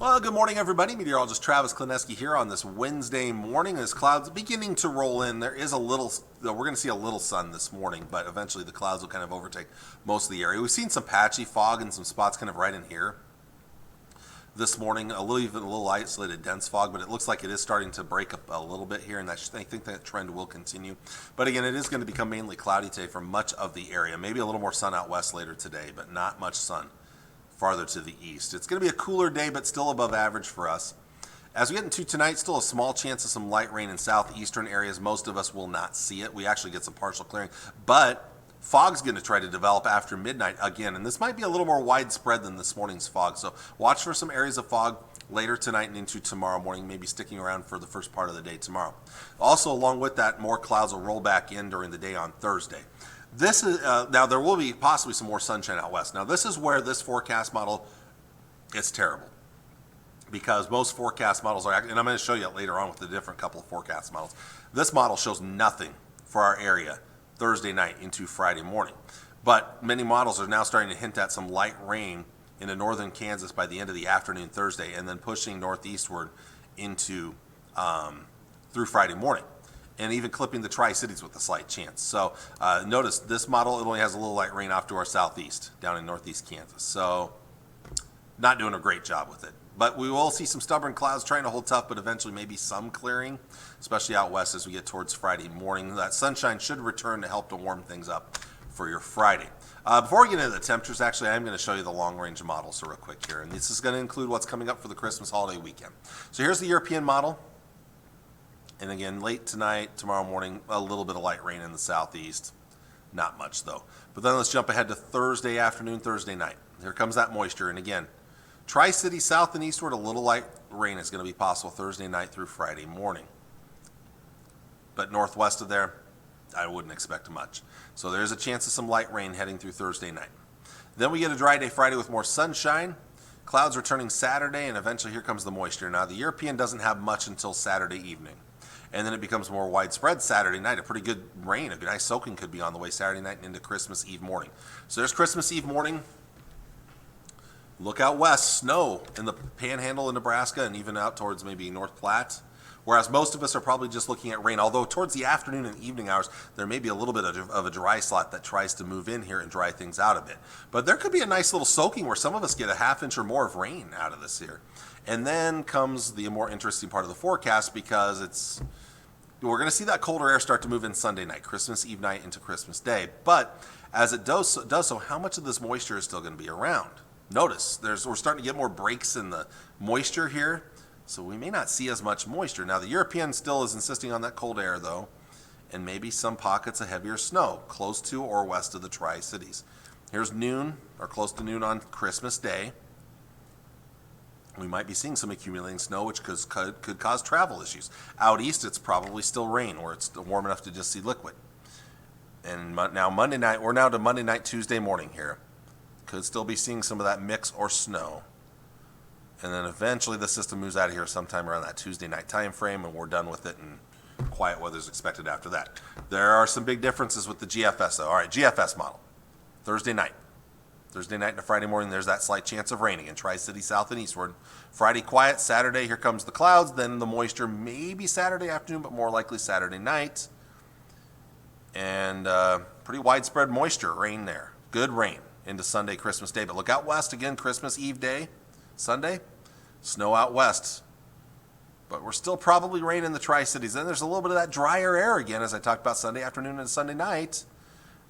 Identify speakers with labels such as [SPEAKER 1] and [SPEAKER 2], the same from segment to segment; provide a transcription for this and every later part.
[SPEAKER 1] Well, good morning, everybody. Meteorologist Travis Klineski here on this Wednesday morning. As clouds beginning to roll in, there is a little, we're going to see a little sun this morning, but eventually the clouds will kind of overtake most of the area. We've seen some patchy fog in some spots kind of right in here this morning, even a little isolated dense fog, but it looks like it is starting to break up a little bit here, and I think that trend will continue. But again, it is going to become mainly cloudy today for much of the area. Maybe a little more sun out west later today, but not much sun farther to the east. It's going to be a cooler day, but still above average for us. As we get into tonight, still a small chance of some light rain in southeastern areas. Most of us will not see it. We actually get some partial clearing, but fog's going to try to develop after midnight again, and this might be a little more widespread than this morning's fog. So watch for some areas of fog later tonight and into tomorrow morning, maybe sticking around for the first part of the day tomorrow. Also, along with that, more clouds will roll back in during the day on Thursday. This is now there will be possibly some more sunshine out west. Now this is where this forecast model is terrible, because most forecast models are, and I'm going to show you it later on with a different couple of forecast models. This model shows nothing for our area Thursday night into Friday morning, but many models are now starting to hint at some light rain into northern Kansas by the end of the afternoon Thursday, and then pushing northeastward into through Friday morning, and even clipping the Tri-Cities with a slight chance. So notice this model, it only has a little light rain off to our southeast down in northeast Kansas. So not doing a great job with it. But we will see some stubborn clouds trying to hold tough, but eventually maybe some clearing, especially out west as we get towards Friday morning. That sunshine should return to help to warm things up for your Friday. Before we get into the temperatures, actually, I am going to show you the long-range model so real quick here. And this is going to include what's coming up for the Christmas holiday weekend. So here's the European model. And again, late tonight, tomorrow morning, a little bit of light rain in the southeast. Not much, though. But then let's jump ahead to Thursday afternoon, Thursday night. Here comes that moisture. And again, Tri-City south and eastward, a little light rain is going to be possible Thursday night through Friday morning. But northwest of there, I wouldn't expect much. So there's a chance of some light rain heading through Thursday night. Then we get a dry day Friday with more sunshine. Clouds returning Saturday, and eventually here comes the moisture. Now, the European doesn't have much until Saturday evening. And then it becomes more widespread Saturday night. A pretty good rain, a nice soaking could be on the way Saturday night and into Christmas Eve morning. So there's Christmas Eve morning. Look out west, snow in the panhandle of Nebraska and even out towards maybe North Platte. Whereas most of us are probably just looking at rain, although towards the afternoon and evening hours, there may be a little bit of a dry slot that tries to move in here and dry things out a bit. But there could be a nice little soaking where some of us get a half inch or more of rain out of this here. And then comes the more interesting part of the forecast, because we're going to see that colder air start to move in Sunday night, Christmas Eve night into Christmas Day. But as it does so, how much of this moisture is still going to be around? Notice we're starting to get more breaks in the moisture here, so we may not see as much moisture. Now, the European still is insisting on that cold air, though, and maybe some pockets of heavier snow close to or west of the Tri-Cities. Here's noon, or close to noon on Christmas Day. We might be seeing some accumulating snow, which could cause travel issues. Out east, it's probably still rain, where it's warm enough to just see liquid. And now Monday night, we're now to Monday night, Tuesday morning here. Could still be seeing some of that mix or snow. And then eventually the system moves out of here sometime around that Tuesday night time frame, and we're done with it, and quiet weather is expected after that. There are some big differences with the GFS, though. All right, GFS model. Thursday night into Friday morning, there's that slight chance of rain again. Tri-City south and eastward. Friday quiet. Saturday, here comes the clouds. Then the moisture, maybe Saturday afternoon, but more likely Saturday night. And pretty widespread moisture, rain there. Good rain into Sunday, Christmas Day. But look out west again, Christmas Eve day, Sunday. Snow out west. But we're still probably rain in the Tri-Cities. Then there's a little bit of that drier air again, as I talked about Sunday afternoon and Sunday night.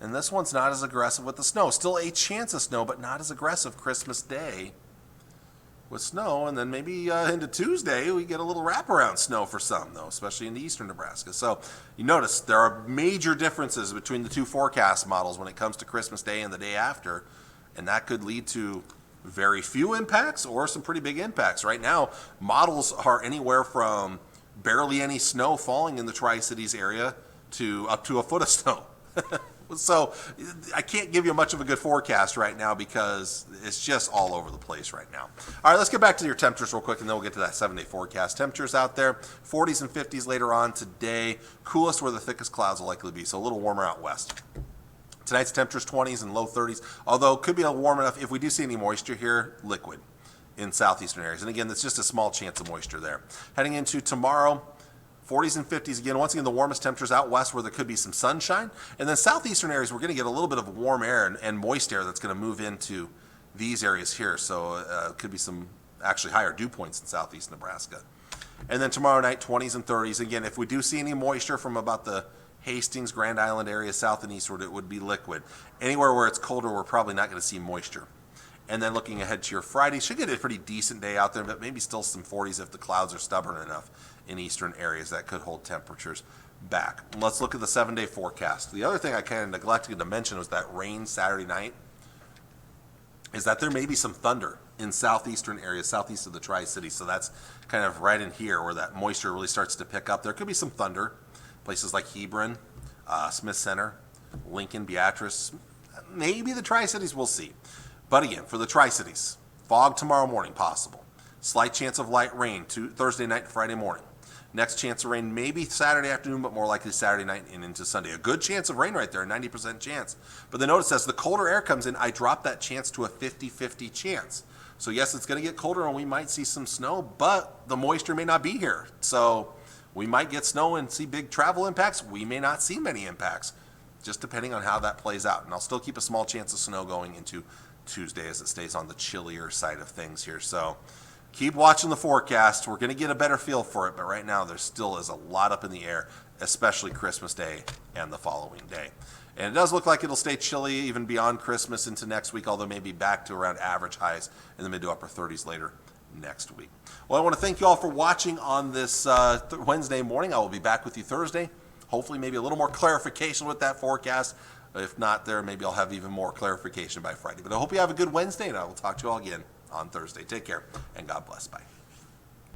[SPEAKER 1] And this one's not as aggressive with the snow. Still a chance of snow, but not as aggressive Christmas Day with snow. And then maybe into Tuesday, we get a little wraparound snow for some, though, especially in the eastern Nebraska. So you notice there are major differences between the two forecast models when it comes to Christmas Day and the day after. And that could lead to very few impacts or some pretty big impacts. Right now, models are anywhere from barely any snow falling in the Tri-Cities area to up to a foot of snow. So I can't give you much of a good forecast right now because it's just all over the place right now. All right, let's get back to your temperatures real quick, and then we'll get to that 7-day forecast. Temperatures out there, 40s and 50s later on today. Coolest where the thickest clouds will likely be, so a little warmer out west. Tonight's temperatures 20s and low 30s, although it could be warm enough if we do see any moisture here, liquid in southeastern areas. And again, that's just a small chance of moisture there. Heading into tomorrow, 40s and 50s again. Once again, the warmest temperatures out west where there could be some sunshine. And then southeastern areas, we're going to get a little bit of warm air and moist air that's going to move into these areas here. So it could be some actually higher dew points in southeast Nebraska. And then tomorrow night, 20s and 30s. Again, if we do see any moisture from about the Hastings, Grand Island area, south and eastward, it would be liquid. Anywhere where it's colder, we're probably not going to see moisture. And then looking ahead to your Friday, should get a pretty decent day out there, but maybe still some 40s if the clouds are stubborn enough in eastern areas that could hold temperatures back. Let's look at the 7-day forecast. The other thing I kind of neglected to mention was that rain Saturday night, is that there may be some thunder in southeastern areas, southeast of the Tri-Cities. So that's kind of right in here where that moisture really starts to pick up. There could be some thunder. Places like Hebron, Smith Center, Lincoln, Beatrice, maybe the Tri-Cities, we'll see. But again, for the Tri-Cities, fog tomorrow morning possible. Slight chance of light rain Thursday night and Friday morning. Next chance of rain maybe Saturday afternoon, but more likely Saturday night and into Sunday. A good chance of rain right there, a 90% chance. But then notice as the colder air comes in, I drop that chance to a 50-50 chance. So yes, it's going to get colder and we might see some snow, but the moisture may not be here. So we might get snow and see big travel impacts. We may not see many impacts, just depending on how that plays out. And I'll still keep a small chance of snow going into Tuesday as it stays on the chillier side of things here. So keep watching the forecast. We're going to get a better feel for it, but right now there still is a lot up in the air, especially Christmas Day and the following day. And it does look like it'll stay chilly even beyond Christmas into next week, although maybe back to around average highs in the mid to upper 30s later next week. Well, I want to thank you all for watching on this Wednesday morning. I will be back with you Thursday. Hopefully maybe a little more clarification with that forecast. If not there, maybe I'll have even more clarification by Friday. But I hope you have a good Wednesday, and I will talk to you all again on Thursday. Take care, and God bless. Bye.